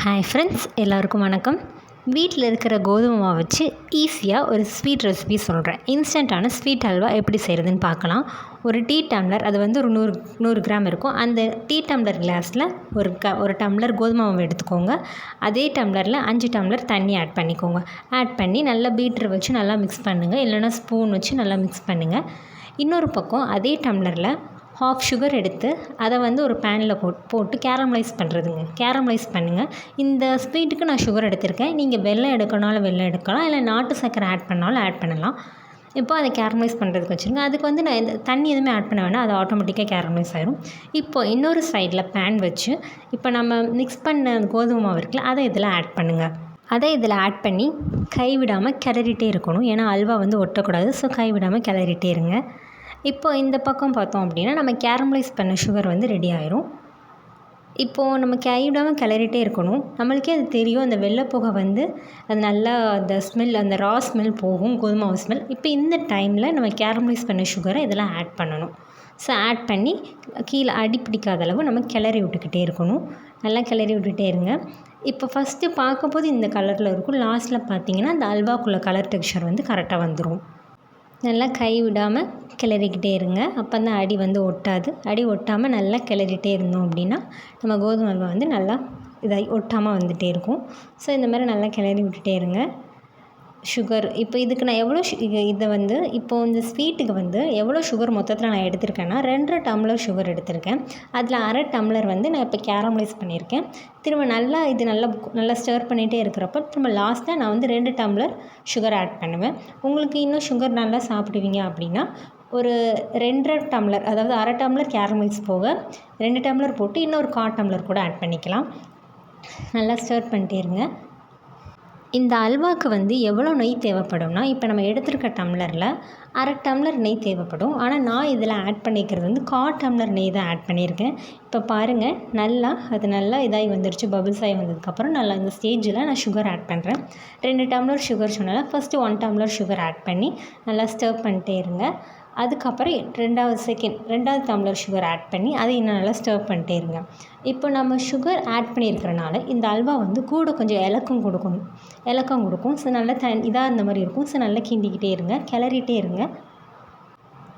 Hi friends, எல்லோருக்கும் வணக்கம். வீட்டில் இருக்கிற கோதுமை மாவு வச்சு ஈஸியாக ஒரு ஸ்வீட் ரெசிபி சொல்கிறேன். இன்ஸ்டண்ட்டான ஸ்வீட் ஹல்வா எப்படி செய்கிறதுன்னு பார்க்கலாம். ஒரு டீ டம்ளர், அது வந்து ஒரு 100 கிராம் இருக்கும். அந்த டீ டம்ளர் கிளாஸில் ஒரு டம்ளர் கோதுமை மாவு எடுத்துக்கோங்க. அதே டம்ளரில் 5 டம்ளர் தண்ணி ஆட் பண்ணிக்கோங்க. ஆட் பண்ணி நல்லா பீட்ரு வச்சு நல்லா மிக்ஸ் பண்ணுங்கள், இல்லைனா ஸ்பூன் வச்சு நல்லா மிக்ஸ் பண்ணுங்கள். இன்னொரு பக்கம் அதே டம்ளரில் ஹாஃப் சுகர் எடுத்து அதை வந்து ஒரு பேனில் போட்டு கேரமலைஸ் பண்ணுங்கள். இந்த ஸ்வீட்டுக்கு நான் சுகர் எடுத்திருக்கேன். நீங்கள் வெல்லம் எடுக்கணும்னாலும் வெல்லம் எடுக்கலாம், இல்லை நாட்டு சர்க்கரை ஆட் பண்ணாலும் ஆட் பண்ணலாம். இப்போ அதை கேரமலைஸ் பண்ணுறதுக்கு வச்சுருங்க. அதுக்கு வந்து நான் தண்ணி எதுவுமே ஆட் பண்ண வேணாம், அது ஆட்டோமேட்டிக்காக கேரமலைஸ் ஆயிரும். இப்போ இன்னொரு சைடில் பேன் வச்சு இப்போ நம்ம மிக்ஸ் பண்ண கோதுமை மாவு இருக்குல்ல, அதை இதில் ஆட் பண்ணுங்கள். அதை இதில் ஆட் பண்ணி கைவிடாமல் கிளறிட்டே இருக்கணும். ஏன்னா அல்வா வந்து ஒட்டக்கூடாது. ஸோ கைவிடாமல் கிளறிட்டே இருங்க. இப்போ இந்த பக்கம் பார்த்தோம் அப்படின்னா நம்ம கேரமலைஸ் பண்ண சுகர் வந்து ரெடி ஆயிரும். இப்போது நம்ம கைவிடாமல் கிளறிட்டே இருக்கணும். நம்மளுக்கே அது தெரியும், அந்த வெள்ளைப்புகை வந்து அது நல்லா அந்த ஸ்மெல், அந்த ரா ஸ்மெல் போகும், கோதுமை ஸ்மெல். இப்போ இந்த டைமில் நம்ம கேரமலைஸ் பண்ண சுகரை இதெல்லாம் ஆட் பண்ணணும். ஸோ ஆட் பண்ணி கீழே அடி பிடிக்காத அளவு நம்ம கிளறி விட்டுக்கிட்டே இருக்கணும். நல்லா கிளறி விட்டுகிட்டே இருங்க. இப்போ ஃபஸ்ட்டு பார்க்கும்போது இந்த கலரில் இருக்கும், லாஸ்ட்டில் பார்த்தீங்கன்னா அந்த அல்வாக்குள்ள கலர் டெக்ஸ்சர் வந்து கரெக்டாக வந்துடும். நல்லா கை விடாமல் கிளறிக்கிட்டே இருங்க. அப்போ தான் அடி வந்து ஒட்டாது. அடி ஒட்டாமல் நல்லா கிளறிட்டே இருந்தோம் அப்படின்னா நம்ம கோதுமை அல்வா வந்து நல்லா இதாகி ஒட்டாமல் வந்துகிட்டே இருக்கும். ஸோ இந்த மாதிரி நல்லா கிளறி விட்டுட்டே இருங்க. சுகர் இப்போ இதுக்கு நான் எவ்வளோ இதை வந்து இப்போது இந்த ஸ்வீட்டுக்கு வந்து எவ்வளோ சுகர் மொத்தத்தில் நான் எடுத்திருக்கேன்னா 2 டம்ளர் சுகர் எடுத்திருக்கேன். அதில் அரை டம்ளர் வந்து நான் இப்போ கேரமலைஸ் பண்ணியிருக்கேன். திரும்ப இது நல்லா ஸ்டர் பண்ணிகிட்டே இருக்கிறப்ப திரும்ப லாஸ்ட்டாக நான் வந்து 2 டம்ளர் சுகர் ஆட் பண்ணுவேன். உங்களுக்கு இன்னும் சுகர் நல்லா சாப்பிடுவீங்க அப்படின்னா ஒரு 2.5 டம்ளர், அதாவது அரை டம்ளர் கேரமலைஸ் போக 2 டம்ளர் போட்டு இன்னொரு 1/4 டம்ளர் கூட ஆட் பண்ணிக்கலாம். நல்லா ஸ்டர் பண்ணிட்டே இருங்க. இந்த அல்வாவுக்கு வந்து எவ்வளோ நெய் தேவைப்படும்னா, இப்போ நம்ம எடுத்துருக்க டம்ளரில் அரை டம்ளர் நெய் தேவைப்படும். ஆனால் நான் இதில் ஆட் பண்ணிக்கிறது வந்து 1/4 டம்ளர் நெய் தான் ஆட் பண்ணியிருக்கேன். இப்போ பாருங்கள், அது நல்லா இதாகி வந்துருச்சு. பபிள்ஸ் ஆகி வந்ததுக்கப்புறம் நல்லா இந்த ஸ்டேஜில் நான் சுகர் ஆட் பண்ணுறேன். 2 டம்ளர் சுகர் சொன்னால ஃபஸ்ட்டு 1 டம்ளர் சுகர் ஆட் பண்ணி நல்லா ஸ்டர் பண்ணிட்டே இருங்க. அதுக்கப்புறம் 2வது டம்ளர் சுகர் ஆட் பண்ணி அதை இன்னும் நல்லா ஸ்டர் பண்ணிட்டே இருங்க. இப்போ நம்ம சுகர் ஆட் பண்ணியிருக்கிறனால இந்த அல்வா வந்து கூட கொஞ்சம் இலக்கம் கொடுக்கும். ஸோ நல்லா இதாக இந்த மாதிரி இருக்கும். ஸோ நல்லா கிண்டிக்கிட்டே இருங்க, கிளறிட்டே இருங்க.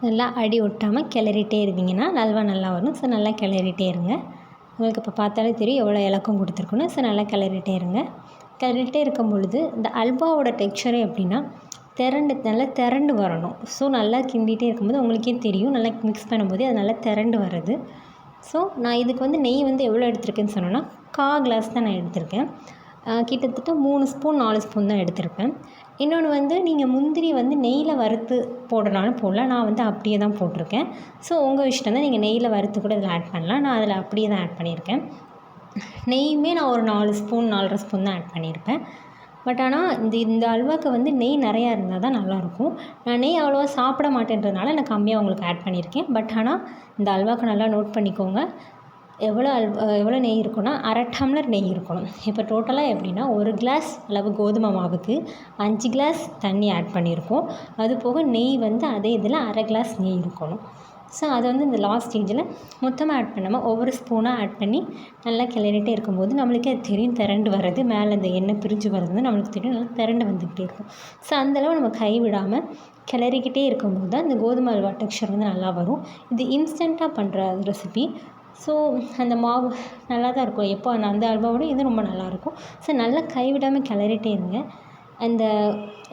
நல்லா அடி ஒட்டாமல் கிளறிட்டே இருந்தீங்கன்னா அல்வா நல்லா வரும். ஸோ நல்லா கிளறிட்டே இருங்க. உங்களுக்கு இப்போ பார்த்தாலே தெரியும் எவ்வளோ இலக்கம் கொடுத்துருக்குன்னு. ஸோ நல்லா கிளறிட்டே இருங்க. கிளறிட்டே இருக்கும் பொழுது இந்த அல்வாவோட டெக்ஸ்சரே எப்படின்னா நல்லா திரண்டு வரணும். ஸோ நல்லா கிண்டிகிட்டே இருக்கும்போது உங்களுக்கே தெரியும், நல்லா மிக்ஸ் பண்ணும்போது அது நல்லா திரண்டு வருது. ஸோ நான் இதுக்கு வந்து நெய் வந்து எவ்வளோ எடுத்திருக்கேன்னு சொன்னோன்னா 1/4 கிளாஸ் தான் நான் எடுத்திருக்கேன். கிட்டத்தட்ட 3 ஸ்பூன் 4 ஸ்பூன் தான் எடுத்திருப்பேன். இன்னொன்று வந்து நீங்கள் முந்திரி வந்து நெய்யில் வறுத்து போடுறனாலும் போடலாம். நான் வந்து அப்படியே தான் போட்டிருக்கேன். ஸோ உங்கள் இஷ்டம் தான், நீங்கள் நெய்யில் வறுத்து கூட இதில் ஆட் பண்ணலாம். நான் அதில் அப்படியே தான் ஆட் பண்ணியிருக்கேன். நெய்யுமே நான் ஒரு 4 ஸ்பூன் 4.5 ஸ்பூன் தான் ஆட் பண்ணியிருப்பேன். பட் ஆனால் இந்த அல்வாவுக்கு வந்து நெய் நிறையா இருந்தால் தான் நல்லாயிருக்கும். நான் நெய் அவ்வளோவா சாப்பிட மாட்டேன்றதுனால நான் கம்மியாக உங்களுக்கு ஆட் பண்ணியிருக்கேன். பட் ஆனால் இந்த அல்வாவுக்கு நல்லா நோட் பண்ணிக்கோங்க, எவ்வளோ நெய் இருக்குன்னா அரை டம்ளர் நெய் இருக்கணும். இப்போ டோட்டலாக எப்படின்னா 1 கிளாஸ் அளவு கோதுமை மாவுக்கு 5 கிளாஸ் தண்ணி ஆட் பண்ணியிருக்கோம். அது போக நெய் வந்து அதே இதில் அரை கிளாஸ் நெய் இருக்கணும். ஸோ அதை வந்து இந்த லாஸ்ட் ஸ்டேஜில் மொத்தமாக ஆட் பண்ணாமல் ஒவ்வொரு ஸ்பூனாக ஆட் பண்ணி நல்லா கிளறிட்டே இருக்கும்போது நம்மளுக்கே அது தெரியும், திரண்டு வர்றது, மேலே இந்த எண்ணெய் பிரிஞ்சு வர்றது நம்மளுக்கு தெரியும், நல்லா திரண்டு வந்துக்கிட்டே இருக்கும். ஸோ அந்தளவு நம்ம கைவிடாமல் கிளறிக்கிட்டே இருக்கும்போது தான் இந்த கோதுமை அல்வா டெக்ஸ்சர் வந்து நல்லா வரும். இது இன்ஸ்டண்ட்டாக பண்ணுற ரெசிபி. ஸோ அந்த மாவு நல்லா தான் இருக்கும். அந்த அல்வாவோட இது ரொம்ப நல்லாயிருக்கும். ஸோ நல்லா கைவிடாமல் கிளறிட்டே இருங்க.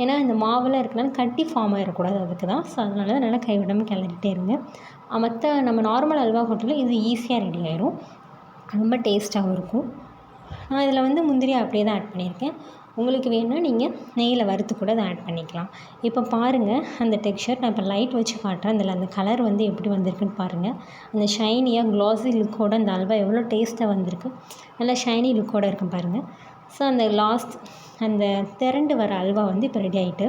ஏன்னா இந்த மாவுலாம் இருக்கனால கட்டி ஃபார்ம் ஆகிடக்கூடாது, அதுக்கு தான். ஸோ அதனால தான் நல்லா கைவிடாமல் கிளறிட்டே இருங்க. மற்ற நம்ம நார்மல் அல்வா ஹோட்டலில் இது ஈஸியாக ரெடி ஆயிரும், ரொம்ப டேஸ்ட்டாகவும் இருக்கும். நான் இதில் வந்து முந்திரி அப்படியே தான் ஆட் பண்ணியிருக்கேன். உங்களுக்கு வேணும்னா நீங்கள் நெய்யில் வறுத்து கூட அதை ஆட் பண்ணிக்கலாம். இப்போ பாருங்கள் அந்த டெக்ஸ்சர் நான் இப்போ லைட் வச்சு காட்டுறேன். அதில் அந்த கலர் வந்து எப்படி வந்திருக்குன்னு பாருங்கள். அந்த ஷைனியாக க்ளாஸி லுக்கோடு அந்த அல்வா எவ்வளோ டேஸ்ட்டாக வந்திருக்கு, நல்லா ஷைனி லுக்கோடு இருக்கும் பாருங்கள். ஸோ அந்த திரண்டு வர அல்வா வந்து இப்போ ரெடி ஆகிட்டு,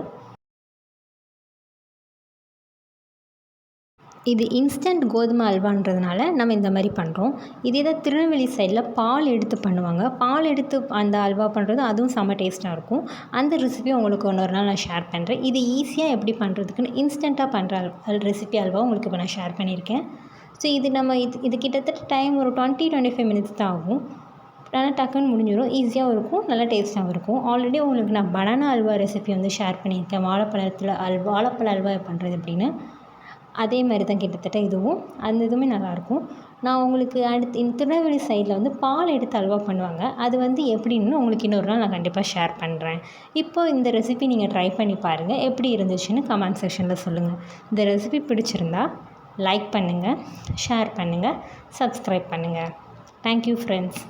இது இன்ஸ்டன்ட் கோதுமை அல்வான்றதுனால நம்ம இந்த மாதிரி பண்ணுறோம். இதே தான் திருநெல்வேலி சைடில் பால் எடுத்து பண்ணுவாங்க. பால் எடுத்து அந்த அல்வா பண்ணுறது அதுவும் செம்ம டேஸ்ட்டாக இருக்கும். அந்த ரெசிபி உங்களுக்கு இன்னொரு நாள் நான் ஷேர் பண்ணுறேன். இது ஈஸியாக எப்படி பண்ணுறதுக்குன்னு இன்ஸ்டண்ட்டாக பண்ணுற ரெசிபி அல்வா உங்களுக்கு இப்போ நான் ஷேர் பண்ணியிருக்கேன். ஸோ இது கிட்டத்தட்ட டைம் ஒரு 20-25 மினிட்ஸ் தான் ஆகும். நல்லா டக்குன்னு முடிஞ்சிடும். ஈஸியாகவும் இருக்கும், நல்லா டேஸ்ட்டாகவும் இருக்கும். ஆல்ரெடி உங்களுக்கு நான் பனானா அல்வா ரெசிபி வந்து ஷேர் பண்ணியிருக்கேன். வாழைப்பழ அல்வா பண்ணுறது எப்படின்னு. அதே மாதிரி தான் கிட்டத்தட்ட இதுவும். அந்த இதுவுமே நல்லாயிருக்கும். நான் உங்களுக்கு அடுத்து திருநெல்வேலி சைடில் வந்து பால் எடுத்து அல்வா பண்ணுவாங்க. அது வந்து எப்படின்னு உங்களுக்கு இன்னொரு நாள் நான் கண்டிப்பாக ஷேர் பண்ணுறேன். இப்போது இந்த ரெசிபி நீங்கள் ட்ரை பண்ணி பாருங்கள். எப்படி இருந்துச்சுன்னு கமெண்ட் செக்ஷனில் சொல்லுங்கள். இந்த ரெசிபி பிடிச்சிருந்தா லைக் பண்ணுங்கள், ஷேர் பண்ணுங்கள், சப்ஸ்கிரைப் பண்ணுங்கள். Thank you friends.